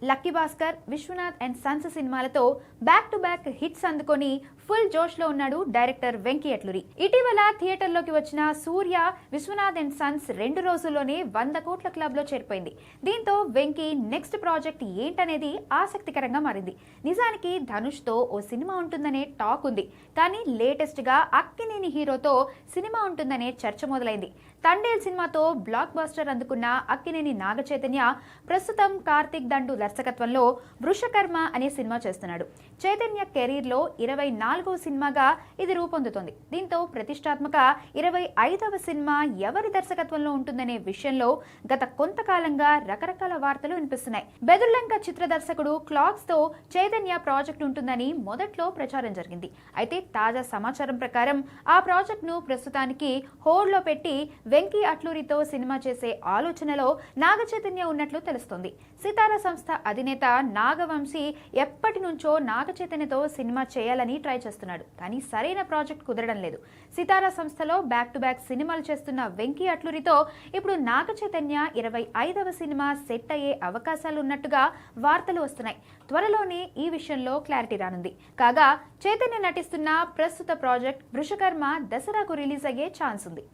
Lucky Bhaskar, Vishwanath and sons సినిమాలతో back to back hits అందుకొని full జోష్ లో ఉన్నాడు డైరెక్టర్ వెంకీ అట్లూరి. ఇటీవల థియేటర్లోకి వచ్చిన సూర్య, విశ్వనాథ్ అండ్ సన్స్ 2 రోజుల్లోనే 100 కోట్ల క్లబ్ లో చేరిపోయింది. దీంతో వెంకీ నెక్స్ట్ ప్రాజెక్ట్ ఏంటనేది ఆసక్తికరంగా మారింది. నిజానికి ధనుష్ తో ఓ సినిమా ఉంటుందనే టాక్ ఉంది. కానీ లేటెస్ట్ గా అక్కినేని హీరోతో సినిమా ఉంటుందనే చర్చ మొదలైంది. తండేల్ సినిమాతో బ్లాక్ బస్టర్ అందుకున్న అక్కినేని నాగ చైతన్య ప్రస్తుతం కార్తిక్ దండు దర్శకత్వంలో వృషకర్మ అనే సినిమా చేస్తున్నాడు. చైతన్య కెరీర్ లో 24వ సినిమాగా ఇది రూపొందుతోంది. దీంతో ప్రతిష్టాత్మక 25వ సినిమా ఎవరి దర్శకత్వంలో ఉంటుందనే విషయంలో గత కొంతకాలంగా రకరకాల వార్తలు వినిపిస్తున్నాయి. బెదుర్లంక చిత్ర దర్శకుడు క్లాక్స్ తో చైతన్య ప్రాజెక్ట్ ఉంటుందని మొదట్లో ప్రచారం జరిగింది. అయితే తాజా సమాచారం ప్రకారం ఆ ప్రాజెక్ట్ ను ప్రస్తుతానికి హోల్డ్ లో పెట్టి వెంకీ అట్లూరితో సినిమా చేసే ఆలోచనలో నాగ చైతన్య ఉన్నట్లు తెలుస్తోంది. సితారా సంస్థ అధినేత నాగవంశీ ఎప్పటి నుంచో నాగ చైతన్యతో సినిమా చేయాలని ట్రై చేస్తున్నాడు. కానీ సరైన ప్రాజెక్ట్ కుదరడం లేదు. సితారా సంస్థలో బ్యాక్ టు బ్యాక్ సినిమాలు చేస్తున్న వెంకీ అట్లూరితో ఇప్పుడు నాగ చైతన్య 25వ సినిమా సెట్ అయ్యే అవకాశాలు ఉన్నట్టుగా వార్తలు వస్తున్నాయి. త్వరలోనే ఈ విషయంలో క్లారిటీ రానుంది. కాగా చైతన్య నటిస్తున్న ప్రస్తుత ప్రాజెక్ట్ వృషకర్మ దసరాకు రిలీజ్ అయ్యే ఛాన్స్ ఉంది.